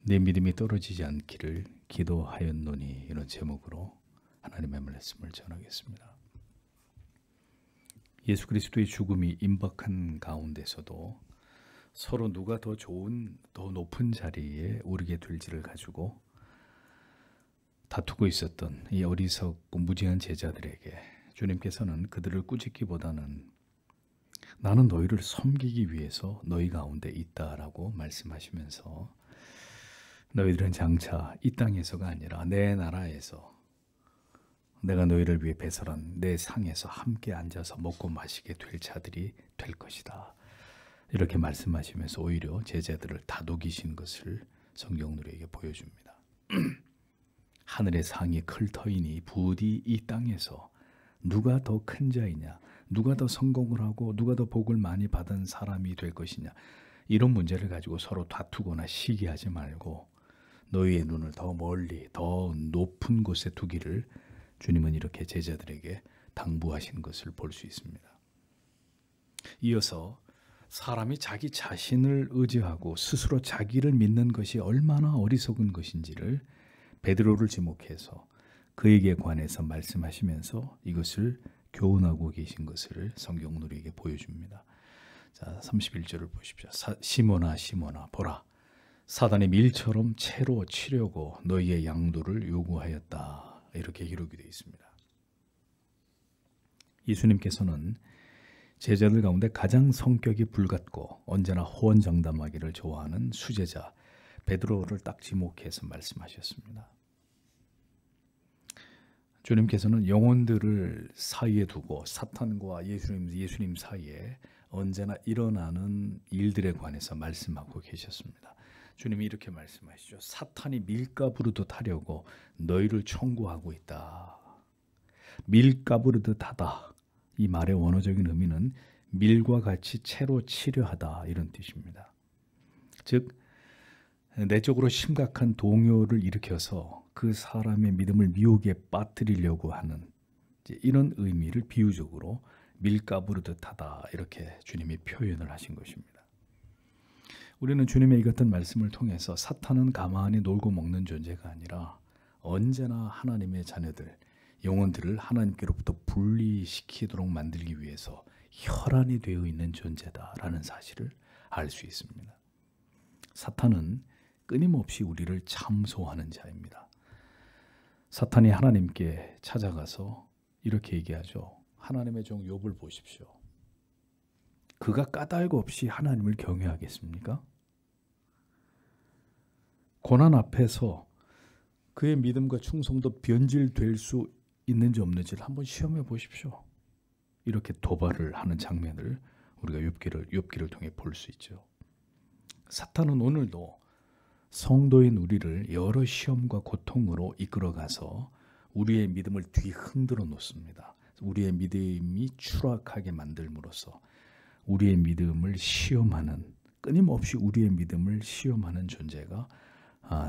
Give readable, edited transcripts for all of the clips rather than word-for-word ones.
내 믿음이 떨어지지 않기를 기도하였노니, 이런 제목으로 하나님의 말씀을 전하겠습니다. 예수 그리스도의 죽음이 임박한 가운데서도 서로 누가 더 좋은, 더 높은 자리에 오르게 될지를 가지고 다투고 있었던 이 어리석고 무지한 제자들에게 주님께서는 그들을 꾸짖기보다는 나는 너희를 섬기기 위해서 너희 가운데 있다라고 말씀하시면서 너희들은 장차 이 땅에서가 아니라 내 나라에서 내가 너희를 위해 배설한 내 상에서 함께 앉아서 먹고 마시게 될 자들이 될 것이다. 이렇게 말씀하시면서 오히려 제자들을 다독이신 것을 성경으로 우리에게 보여줍니다. 하늘의 상이 클 터이니 부디 이 땅에서 누가 더 큰 자이냐, 누가 더 성공을 하고 누가 더 복을 많이 받은 사람이 될 것이냐, 이런 문제를 가지고 서로 다투거나 시기하지 말고 너희의 눈을 더 멀리 더 높은 곳에 두기를 주님은 이렇게 제자들에게 당부하신 것을 볼 수 있습니다. 이어서 사람이 자기 자신을 의지하고 스스로 자기를 믿는 것이 얼마나 어리석은 것인지를 베드로를 지목해서 그에게 관해서 말씀하시면서 이것을 교훈하고 계신 것을 성경은 우리에게 보여줍니다. 자, 31절을 보십시오. 시몬아 시몬아 보라, 사단이 밀처럼 채로 치려고 너희의 양도를 요구하였다. 이렇게 기록이 되어 있습니다. 예수님께서는 제자들 가운데 가장 성격이 불같고 언제나 호언장담하기를 좋아하는 수제자 베드로를 딱 지목해서 말씀하셨습니다. 주님께서는 영혼들을 사이에 두고 사탄과 예수님 사이에 언제나 일어나는 일들에 관해서 말씀하고 계셨습니다. 주님이 이렇게 말씀하시죠. 사탄이 밀가부르듯 하려고 너희를 청구하고 있다. 밀가부르듯 하다. 이 말의 원어적인 의미는 밀과 같이 채로 치려 하다, 이런 뜻입니다. 즉 내적으로 심각한 동요를 일으켜서 그 사람의 믿음을 미혹에 빠뜨리려고 하는 이런 의미를 비유적으로 밀가부르듯 하다, 이렇게 주님이 표현을 하신 것입니다. 우리는 주님의 이 같은 말씀을 통해서 사탄은 가만히 놀고 먹는 존재가 아니라 언제나 하나님의 자녀들, 영혼들을 하나님께로부터 분리시키도록 만들기 위해서 혈안이 되어 있는 존재다라는 사실을 알 수 있습니다. 사탄은 끊임없이 우리를 참소하는 자입니다. 사탄이 하나님께 찾아가서 이렇게 얘기하죠. 하나님의 종 욥을 보십시오. 그가 까닭 없이 하나님을 경외하겠습니까? 고난 앞에서 그의 믿음과 충성도 변질될 수 있는지 없는지를 한번 시험해 보십시오. 이렇게 도발을 하는 장면을 우리가 욥기를 통해 볼 수 있죠. 사탄은 오늘도 성도인 우리를 여러 시험과 고통으로 이끌어가서 우리의 믿음을 뒤흔들어 놓습니다. 우리의 믿음이 추락하게 만들므로써 우리의 믿음을 시험하는, 끊임없이 우리의 믿음을 시험하는 존재가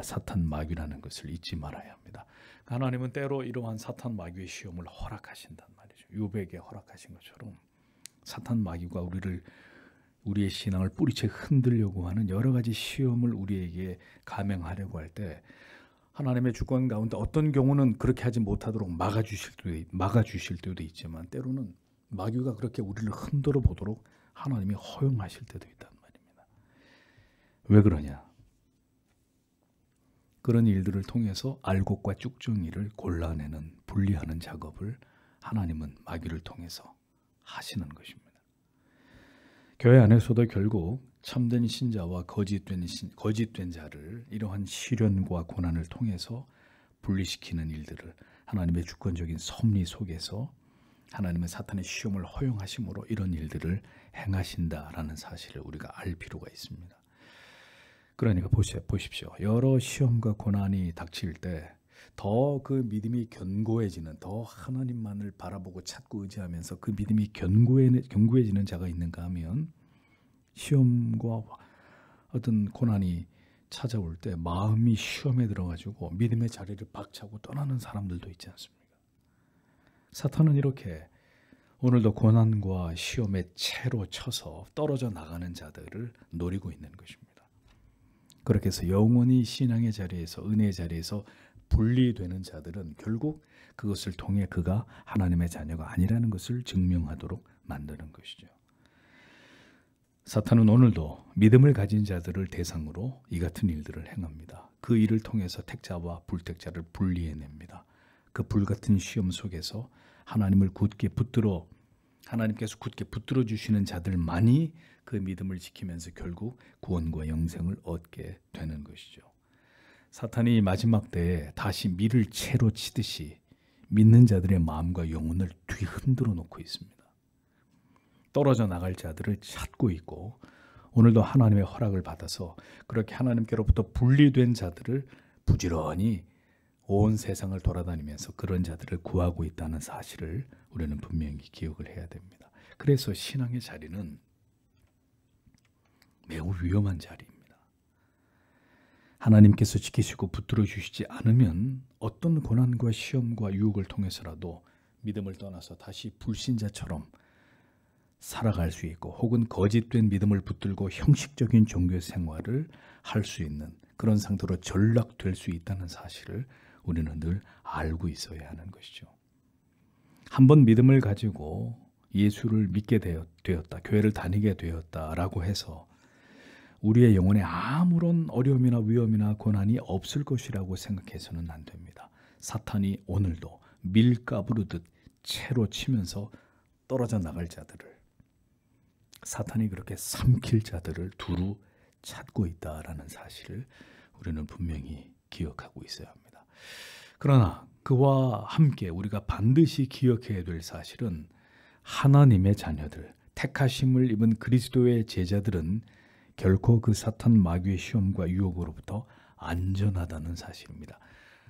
사탄 마귀라는 것을 잊지 말아야 합니다. 하나님은 때로 이러한 사탄 마귀의 시험을 허락하신단 말이죠. 욥에게 허락하신 것처럼 사탄 마귀가 우리의 신앙을 뿌리채 흔들려고 하는 여러 가지 시험을 우리에게 감행하려고 할 때 하나님의 주권 가운데 어떤 경우는 그렇게 하지 못하도록 막아주실 때도 있지만 때로는 마귀가 그렇게 우리를 흔들어 보도록 하나님이 허용하실 때도 있단 말입니다. 왜 그러냐? 그런 일들을 통해서 알곡과 쭉정이를 골라내는, 분리하는 작업을 하나님은 마귀를 통해서 하시는 것입니다. 교회 안에서도 결국 참된 신자와 거짓된 자를 이러한 시련과 고난을 통해서 분리시키는 일들을 하나님의 주권적인 섭리 속에서 하나님은 사탄의 시험을 허용하심으로 이런 일들을 행하신다라는 사실을 우리가 알 필요가 있습니다. 그러니까 보십시오. 여러 시험과 고난이 닥칠 때 더 그 믿음이 견고해지는, 더 하나님만을 바라보고 찾고 의지하면서 그 믿음이 견고해지는 자가 있는가 하면 시험과 어떤 고난이 찾아올 때 마음이 시험에 들어가지고 믿음의 자리를 박차고 떠나는 사람들도 있지 않습니까? 사탄은 이렇게 오늘도 고난과 시험에 채로 쳐서 떨어져 나가는 자들을 노리고 있는 것입니다. 그렇게 해서 영원히 신앙의 자리에서 은혜의 자리에서 분리되는 자들은 결국 그것을 통해 그가 하나님의 자녀가 아니라는 것을 증명하도록 만드는 것이죠. 사탄은 오늘도 믿음을 가진 자들을 대상으로 이 같은 일들을 행합니다. 그 일을 통해서 택자와 불택자를 분리해냅니다. 그 불같은 시험 속에서 하나님께서 굳게 붙들어 주시는 자들만이 그 믿음을 지키면서 결국 구원과 영생을 얻게 되는 것이죠. 사탄이 마지막 때에 다시 밀을 채로 치듯이 믿는 자들의 마음과 영혼을 뒤흔들어 놓고 있습니다. 떨어져 나갈 자들을 찾고 있고, 오늘도 하나님의 허락을 받아서 그렇게 하나님께로부터 분리된 자들을 부지런히 온 세상을 돌아다니면서 그런 자들을 구하고 있다는 사실을 우리는 분명히 기억을 해야 됩니다. 그래서 신앙의 자리는 매우 위험한 자리입니다. 하나님께서 지키시고 붙들어 주시지 않으면 어떤 고난과 시험과 유혹을 통해서라도 믿음을 떠나서 다시 불신자처럼 살아갈 수 있고, 혹은 거짓된 믿음을 붙들고 형식적인 종교 생활을 할 수 있는 그런 상태로 전락될 수 있다는 사실을 우리는 늘 알고 있어야 하는 것이죠. 한번 믿음을 가지고 예수를 믿게 되었다, 교회를 다니게 되었다라고 해서 우리의 영혼에 아무런 어려움이나 위험이나 고난이 없을 것이라고 생각해서는 안 됩니다. 사탄이 오늘도 밀가부르듯 채로 치면서 떨어져 나갈 자들을, 사탄이 그렇게 삼킬 자들을 두루 찾고 있다라는 사실을 우리는 분명히 기억하고 있어야 합니다. 그러나 그와 함께 우리가 반드시 기억해야 될 사실은 하나님의 자녀들, 택하심을 입은 그리스도의 제자들은 결코 그 사탄 마귀의 시험과 유혹으로부터 안전하다는 사실입니다.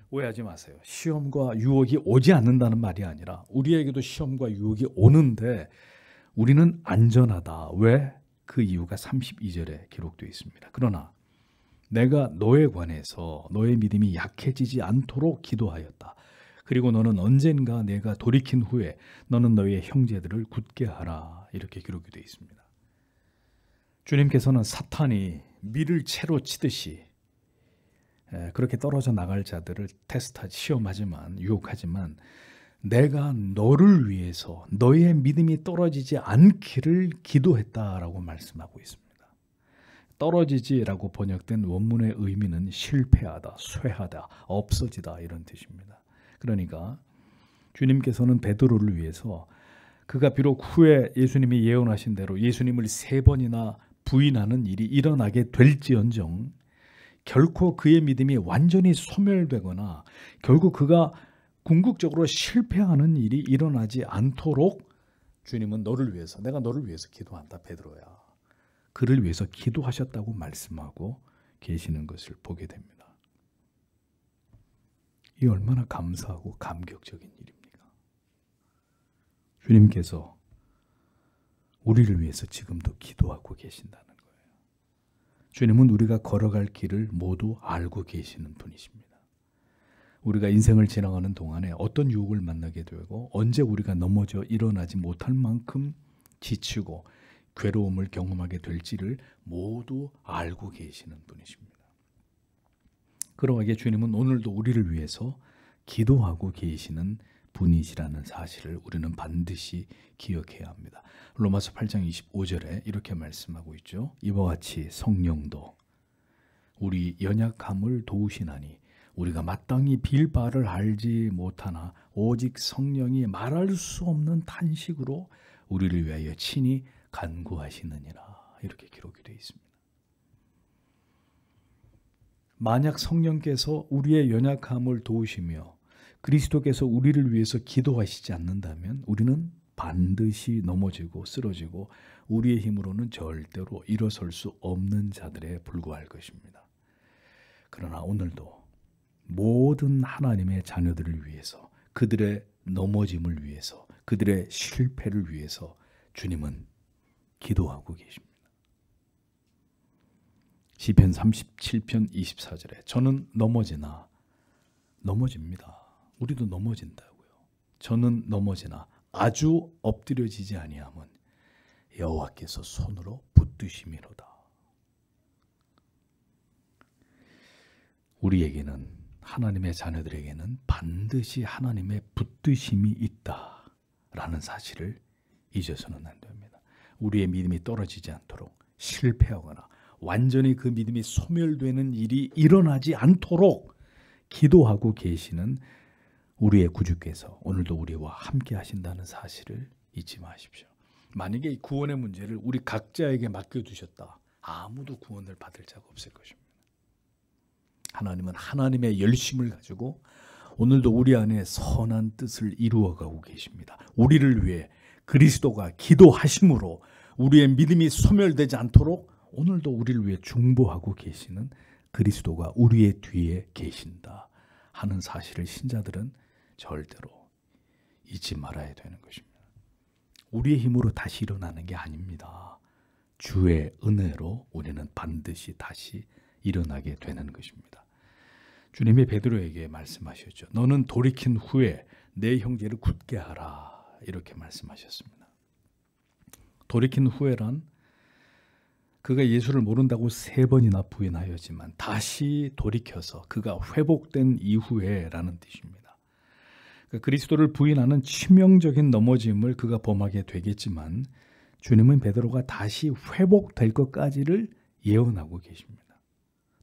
오해하지 마세요. 시험과 유혹이 오지 않는다는 말이 아니라 우리에게도 시험과 유혹이 오는데 우리는 안전하다. 왜? 그 이유가 32절에 기록되어 있습니다. 그러나 내가 너에 관해서 너의 믿음이 약해지지 않도록 기도하였다. 그리고 너는 언젠가 내가 돌이킨 후에 너는 너의 형제들을 굳게 하라. 이렇게 기록이 되어 있습니다. 주님께서는 사탄이 밀을 채로 치듯이 그렇게 떨어져 나갈 자들을 시험하지만, 유혹하지만 내가 너를 위해서 너의 믿음이 떨어지지 않기를 기도했다라고 말씀하고 있습니다. 떨어지지라고 번역된 원문의 의미는 실패하다, 쇠하다, 없어지다 이런 뜻입니다. 그러니까 주님께서는 베드로를 위해서 그가 비록 후에 예수님이 예언하신 대로 예수님을 3번이나 부인하는 일이 일어나게 될지언정 결코 그의 믿음이 완전히 소멸되거나 결국 그가 궁극적으로 실패하는 일이 일어나지 않도록 주님은 너를 위해서, 내가 너를 위해서 기도한다 베드로야. 그를 위해서 기도하셨다고 말씀하고 계시는 것을 보게 됩니다. 이 얼마나 감사하고 감격적인 일입니까? 주님께서 우리를 위해서 지금도 기도하고 계신다는 거예요. 주님은 우리가 걸어갈 길을 모두 알고 계시는 분이십니다. 우리가 인생을 지나가는 동안에 어떤 유혹을 만나게 되고 언제 우리가 넘어져 일어나지 못할 만큼 지치고 괴로움을 경험하게 될지를 모두 알고 계시는 분이십니다. 그러하기에 주님은 오늘도 우리를 위해서 기도하고 계시는 분이시라는 사실을 우리는 반드시 기억해야 합니다. 로마서 8장 25절에 이렇게 말씀하고 있죠. 이와 같이 성령도 우리 연약함을 도우시나니 우리가 마땅히 빌 바를 알지 못하나 오직 성령이 말할 수 없는 탄식으로 우리를 위하여 친히 간구하시느니라. 이렇게 기록이 되어 있습니다. 만약 성령께서 우리의 연약함을 도우시며 그리스도께서 우리를 위해서 기도하시지 않는다면 우리는 반드시 넘어지고 쓰러지고 우리의 힘으로는 절대로 일어설 수 없는 자들에 불과할 것입니다. 그러나 오늘도 모든 하나님의 자녀들을 위해서, 그들의 넘어짐을 위해서, 그들의 실패를 위해서 주님은 기도하고 계십니다. 시편 37편 24절에 저는 넘어집니다. 우리도 넘어진다고요. 저는 넘어지나 아주 엎드려지지 아니함은 여호와께서 손으로 붙드심이로다. 우리에게는, 하나님의 자녀들에게는 반드시 하나님의 붙드심이 있다라는 사실을 잊어서는 안 됩니다. 우리의 믿음이 떨어지지 않도록, 실패하거나 완전히 그 믿음이 소멸되는 일이 일어나지 않도록 기도하고 계시는 우리의 구주께서 오늘도 우리와 함께 하신다는 사실을 잊지 마십시오. 만약에 이 구원의 문제를 우리 각자에게 맡겨두셨다, 아무도 구원을 받을 자가 없을 것입니다. 하나님은 하나님의 열심을 가지고 오늘도 우리 안에 선한 뜻을 이루어가고 계십니다. 우리를 위해 그리스도가 기도하심으로 우리의 믿음이 소멸되지 않도록 오늘도 우리를 위해 중보하고 계시는 그리스도가 우리의 뒤에 계신다 하는 사실을 신자들은 절대로 잊지 말아야 되는 것입니다. 우리의 힘으로 다시 일어나는 게 아닙니다. 주의 은혜로 우리는 반드시 다시 일어나게 되는 것입니다. 주님이 베드로에게 말씀하셨죠. 너는 돌이킨 후에 내 형제를 굳게 하라, 이렇게 말씀하셨습니다. 돌이킨 후에란 그가 예수를 모른다고 3번이나 부인하였지만 다시 돌이켜서 그가 회복된 이후에 라는 뜻입니다. 그리스도를 부인하는 치명적인 넘어짐을 그가 범하게 되겠지만 주님은 베드로가 다시 회복될 것까지를 예언하고 계십니다.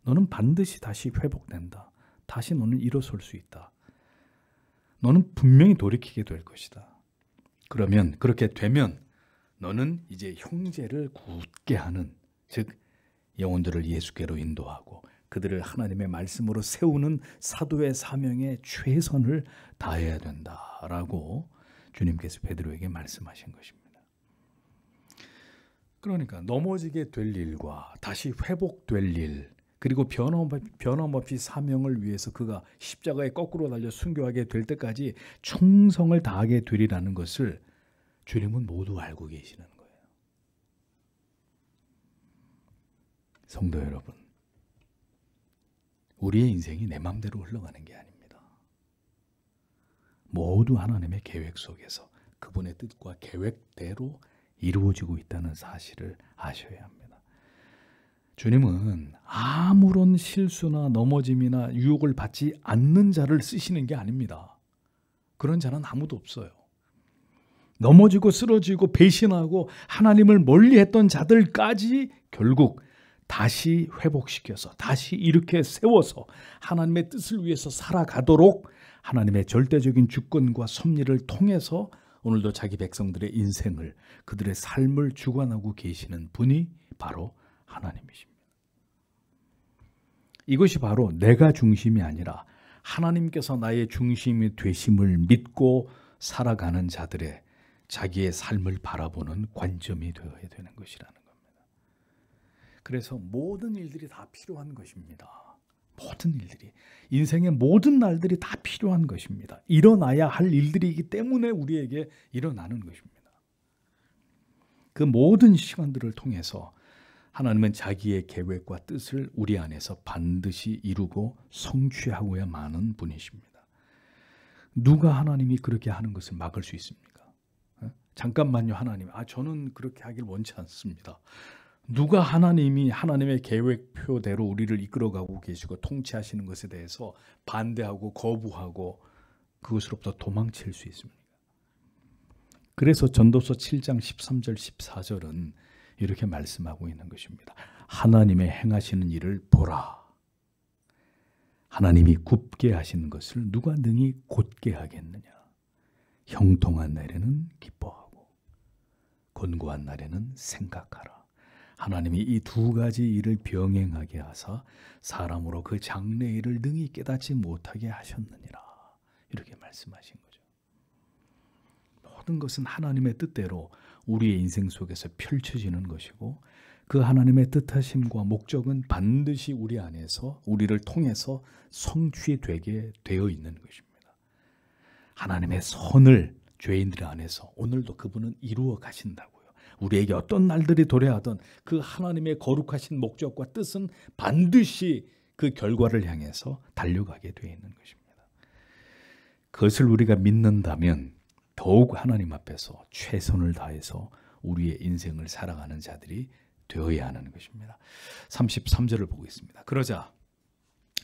너는 반드시 다시 회복된다. 다시 너는 일어설 수 있다. 너는 분명히 돌이키게 될 것이다. 그러면, 그렇게 되면 너는 이제 형제를 굳게 하는, 즉 영혼들을 예수께로 인도하고 그들을 하나님의 말씀으로 세우는 사도의 사명에 최선을 다해야 된다라고 주님께서 베드로에게 말씀하신 것입니다. 그러니까 넘어지게 될 일과 다시 회복될 일, 그리고 변함없이 사명을 위해서 그가 십자가에 거꾸로 달려 순교하게 될 때까지 충성을 다하게 되리라는 것을 주님은 모두 알고 계시는 거예요. 성도 여러분, 우리의 인생이 내 마음대로 흘러가는 게 아닙니다. 모두 하나님의 계획 속에서 그분의 뜻과 계획대로 이루어지고 있다는 사실을 아셔야 합니다. 주님은 아무런 실수나 넘어짐이나 유혹을 받지 않는 자를 쓰시는 게 아닙니다. 그런 자는 아무도 없어요. 넘어지고 쓰러지고 배신하고 하나님을 멀리했던 자들까지 결국 다시 회복시켜서 다시 이렇게 세워서 하나님의 뜻을 위해서 살아가도록 하나님의 절대적인 주권과 섭리를 통해서 오늘도 자기 백성들의 인생을, 그들의 삶을 주관하고 계시는 분이 바로 하나님이십니다. 이것이 바로 내가 중심이 아니라 하나님께서 나의 중심이 되심을 믿고 살아가는 자들의 자기의 삶을 바라보는 관점이 되어야 되는 것이라는 겁니다. 그래서 모든 일들이 다 필요한 것입니다. 모든 일들이, 인생의 모든 날들이 다 필요한 것입니다. 일어나야 할 일들이기 때문에 우리에게 일어나는 것입니다. 그 모든 시간들을 통해서 하나님은 자기의 계획과 뜻을 우리 안에서 반드시 이루고 성취하고야 마는 분이십니다. 누가 하나님이 그렇게 하는 것을 막을 수 있습니까? 잠깐만요, 하나님. 저는 그렇게 하길 원치 않습니다. 누가 하나님이 하나님의 계획표대로 우리를 이끌어가고 계시고 통치하시는 것에 대해서 반대하고 거부하고 그것으로부터 도망칠 수 있습니까? 그래서 전도서 7장 13절 14절은 이렇게 말씀하고 있는 것입니다. 하나님의 행하시는 일을 보라. 하나님이 굽게 하시는 것을 누가 능히 곧게 하겠느냐. 형통한 날에는 기뻐하고 곤고한 날에는 생각하라. 하나님이 이 두 가지 일을 병행하게 하사 사람으로 그 장래 일을 능히 깨닫지 못하게 하셨느니라. 이렇게 말씀하신 거죠. 모든 것은 하나님의 뜻대로 우리의 인생 속에서 펼쳐지는 것이고 그 하나님의 뜻하심과 목적은 반드시 우리 안에서 우리를 통해서 성취되게 되어 있는 것입니다. 하나님의 선을 죄인들 안에서 오늘도 그분은 이루어 가신다고요. 우리에게 어떤 날들이 도래하던 그 하나님의 거룩하신 목적과 뜻은 반드시 그 결과를 향해서 달려가게 되어 있는 것입니다. 그것을 우리가 믿는다면 더욱 하나님 앞에서 최선을 다해서 우리의 인생을 살아가는 자들이 되어야 하는 것입니다. 33절을 보고 있습니다. 그러자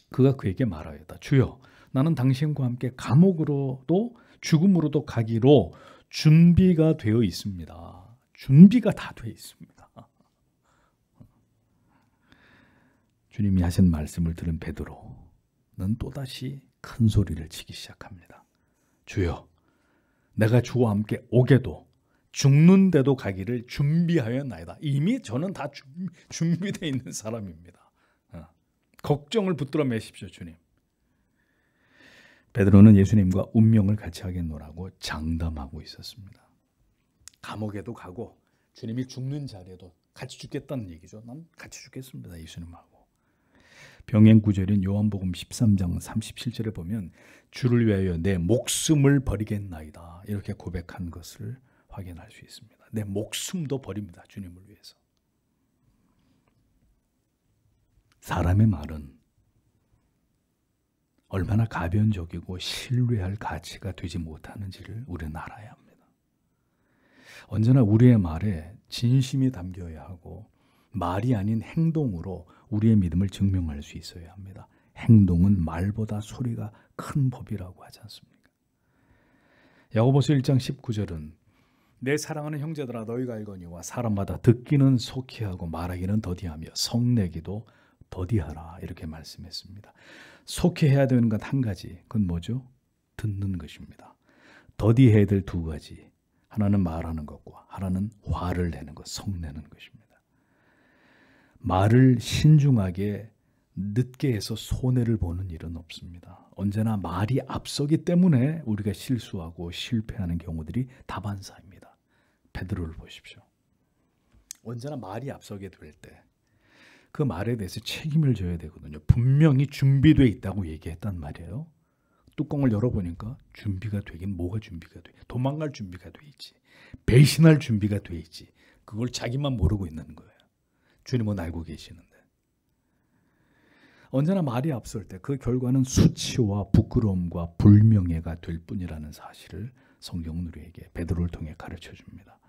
그가 그에게 말하였다. 주여, 나는 당신과 함께 감옥으로도 죽음으로도 가기로 준비가 되어 있습니다. 준비가 다 되어 있습니다. 주님이 하신 말씀을 들은 베드로는 또다시 큰 소리를 치기 시작합니다. 주여, 내가 주와 함께 오게도 죽는데도 가기를 준비하였나이다. 이미 저는 다 준비되어 있는 사람입니다. 걱정을 붙들어 매십시오, 주님. 베드로는 예수님과 운명을 같이 하겠노라고 장담하고 있었습니다. 감옥에도 가고 주님이 죽는 자리에도 같이 죽겠다는 얘기죠. 난 같이 죽겠습니다, 예수님하고. 병행 구절인 요한복음 13장 37절에 보면 주를 위하여 내 목숨을 버리겠나이다, 이렇게 고백한 것을 확인할 수 있습니다. 내 목숨도 버립니다, 주님을 위해서. 사람의 말은 얼마나 가변적이고 신뢰할 가치가 되지 못하는지를 우리는 알아야 합니다. 언제나 우리의 말에 진심이 담겨야 하고 말이 아닌 행동으로 우리의 믿음을 증명할 수 있어야 합니다. 행동은 말보다 소리가 큰 법이라고 하지 않습니까? 야고보서 1장 19절은 내 사랑하는 형제들아, 너희가 알거니와 사람마다 듣기는 속히하고 말하기는 더디하며 성내기도 더디하라, 이렇게 말씀했습니다. 속히해야 되는 것 한 가지, 그건 뭐죠? 듣는 것입니다. 더디해야 될 두 가지, 하나는 말하는 것과 하나는 화를 내는 것, 성내는 것입니다. 말을 신중하게 늦게 해서 손해를 보는 일은 없습니다. 언제나 말이 앞서기 때문에 우리가 실수하고 실패하는 경우들이 다반사입니다. 베드로를 보십시오. 언제나 말이 앞서게 될 때 그 말에 대해서 책임을 져야 되거든요. 분명히 준비되어 있다고 얘기했단 말이에요. 뚜껑을 열어보니까 준비가 되긴 뭐가 준비가 돼? 도망갈 준비가 돼 있지. 배신할 준비가 돼 있지. 그걸 자기만 모르고 있는 거예요. 주님은 알고 계시는데. 언제나 말이 앞설 때 그 결과는 수치와 부끄러움과 불명예가 될 뿐이라는 사실을 성경은 우리에게 베드로를 통해 가르쳐 줍니다.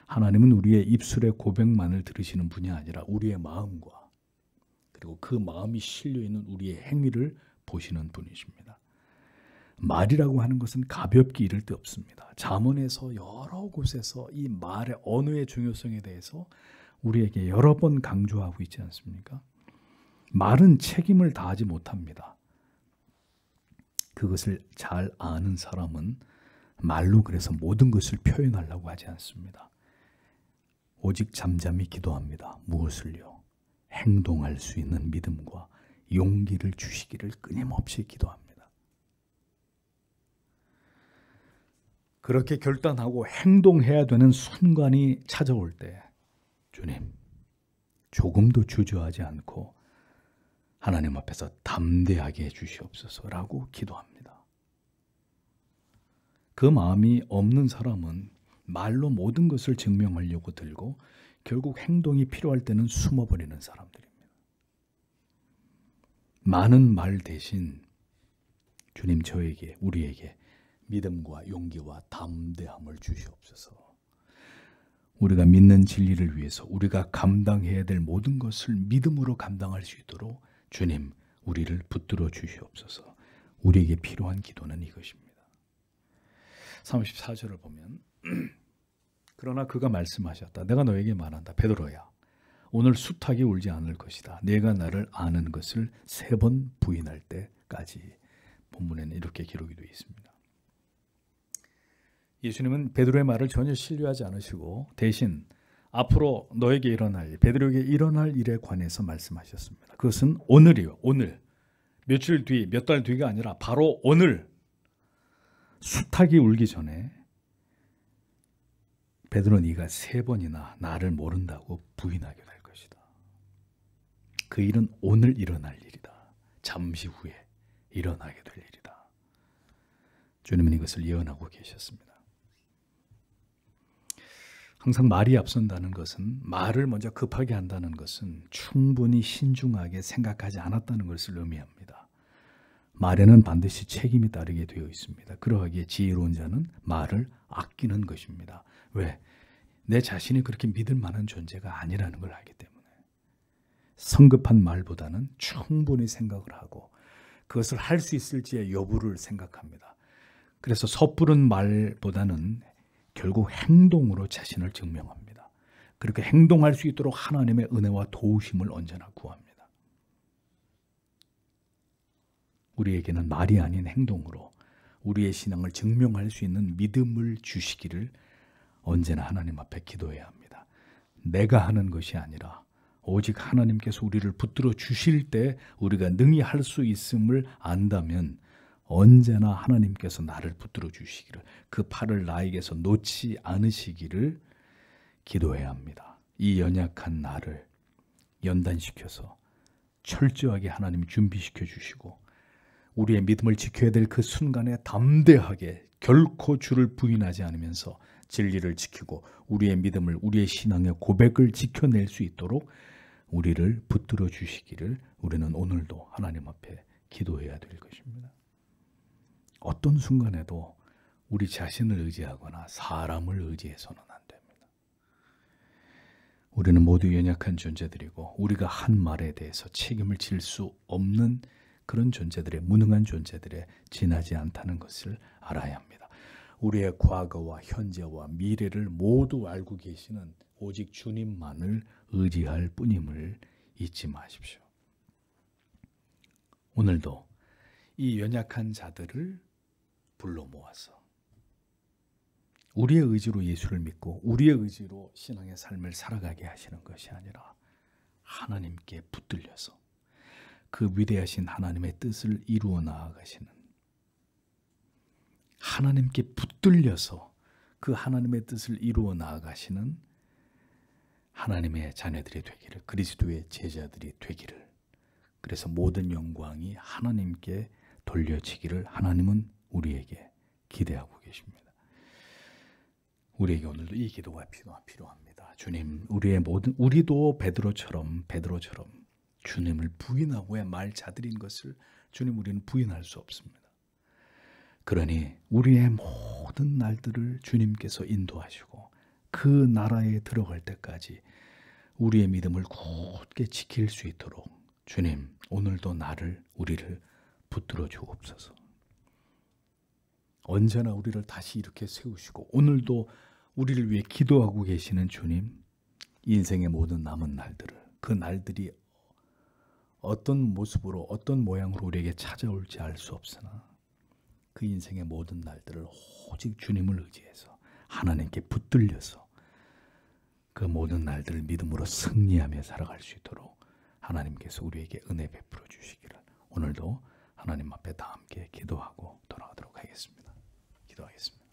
하나님은 우리의 입술의 고백만을 들으시는 분이 아니라 우리의 마음과 그리고 그 마음이 실려있는 우리의 행위를 보시는 분이십니다. 말이라고 하는 것은 가볍게 이를 데 없습니다. 잠언에서 여러 곳에서 이 말의 언어의 중요성에 대해서 우리에게 여러 번 강조하고 있지 않습니까? 말은 책임을 다하지 못합니다. 그것을 잘 아는 사람은 말로 그래서 모든 것을 표현하려고 하지 않습니다. 오직 잠잠히 기도합니다. 무엇을요? 행동할 수 있는 믿음과 용기를 주시기를 끊임없이 기도합니다. 그렇게 결단하고 행동해야 되는 순간이 찾아올 때 주님, 조금도 주저하지 않고 하나님 앞에서 담대하게 해주시옵소서라고 기도합니다. 그 마음이 없는 사람은 말로 모든 것을 증명하려고 들고 결국 행동이 필요할 때는 숨어버리는 사람들입니다. 많은 말 대신 주님, 저에게, 우리에게 믿음과 용기와 담대함을 주시옵소서. 우리가 믿는 진리를 위해서 우리가 감당해야 될 모든 것을 믿음으로 감당할 수 있도록 주님, 우리를 붙들어 주시옵소서. 우리에게 필요한 기도는 이것입니다. 34절을 보면 그러나 그가 말씀하셨다. 내가 너에게 말한다. 베드로야, 오늘 수탉이 울지 않을 것이다. 내가 나를 아는 것을 3번 부인할 때까지. 본문에는 이렇게 기록이 되어 있습니다. 예수님은 베드로의 말을 전혀 신뢰하지 않으시고 대신 앞으로 너에게 일어날 일, 베드로에게 일어날 일에 관해서 말씀하셨습니다. 그것은 오늘이요. 오늘. 며칠 뒤, 몇 달 뒤가 아니라 바로 오늘 수탉이 울기 전에 베드로, 네가 3번이나 나를 모른다고 부인하게 될 것이다. 그 일은 오늘 일어날 일이다. 잠시 후에 일어나게 될 일이다. 주님은 이것을 예언하고 계셨습니다. 항상 말이 앞선다는 것은, 말을 먼저 급하게 한다는 것은 충분히 신중하게 생각하지 않았다는 것을 의미합니다. 말에는 반드시 책임이 따르게 되어 있습니다. 그러하기에 지혜로운 자는 말을 아끼는 것입니다. 왜? 내 자신이 그렇게 믿을 만한 존재가 아니라는 걸 알기 때문에. 성급한 말보다는 충분히 생각을 하고 그것을 할 수 있을지의 여부를 생각합니다. 그래서 섣부른 말보다는 결국 행동으로 자신을 증명합니다. 그렇게 행동할 수 있도록 하나님의 은혜와 도우심을 언제나 구합니다. 우리에게는 말이 아닌 행동으로 우리의 신앙을 증명할 수 있는 믿음을 주시기를 언제나 하나님 앞에 기도해야 합니다. 내가 하는 것이 아니라 오직 하나님께서 우리를 붙들어 주실 때 우리가 능히 할 수 있음을 안다면 언제나 하나님께서 나를 붙들어 주시기를, 그 팔을 나에게서 놓지 않으시기를 기도해야 합니다. 이 연약한 나를 연단시켜서 철저하게 하나님이 준비시켜 주시고 우리의 믿음을 지켜야 될 그 순간에 담대하게 결코 주를 부인하지 않으면서 진리를 지키고 우리의 믿음을, 우리의 신앙의 고백을 지켜낼 수 있도록 우리를 붙들어 주시기를 우리는 오늘도 하나님 앞에 기도해야 될 것입니다. 어떤 순간에도 우리 자신을 의지하거나 사람을 의지해서는 안 됩니다. 우리는 모두 연약한 존재들이고 우리가 한 말에 대해서 책임을 질 수 없는 그런 존재들의, 무능한 존재들에 지나지 않다는 것을 알아야 합니다. 우리의 과거와 현재와 미래를 모두 알고 계시는 오직 주님만을 의지할 뿐임을 잊지 마십시오. 오늘도 이 연약한 자들을 불러 모아서 우리의 의지로 예수를 믿고 우리의 의지로 신앙의 삶을 살아가게 하시는 것이 아니라 하나님께 붙들려서 그 위대하신 하나님의 뜻을 이루어 나아가시는, 하나님께 붙들려서 그 하나님의 뜻을 이루어 나아가시는 하나님의 자녀들이 되기를, 그리스도의 제자들이 되기를, 그래서 모든 영광이 하나님께 돌려지기를 하나님은 우리에게 기대하고 계십니다. 우리에게 오늘도 이 기도가 필요합니다. 주님, 우리도 베드로처럼 주님을 부인하고의 말자들인 것을 주님, 우리는 부인할 수 없습니다. 그러니 우리의 모든 날들을 주님께서 인도하시고 그 나라에 들어갈 때까지 우리의 믿음을 굳게 지킬 수 있도록 주님, 오늘도 우리를 붙들어 주옵소서. 언제나 우리를 다시 이렇게 세우시고 오늘도 우리를 위해 기도하고 계시는 주님, 인생의 모든 남은 날들을, 그 날들이 어떤 모습으로 어떤 모양으로 우리에게 찾아올지 알 수 없으나 그 인생의 모든 날들을 오직 주님을 의지해서 하나님께 붙들려서 그 모든 날들을 믿음으로 승리하며 살아갈 수 있도록 하나님께서 우리에게 은혜 베풀어 주시기를 오늘도 하나님 앞에 다 함께 기도하고 돌아가도록 하겠습니다. 기도하겠습니다.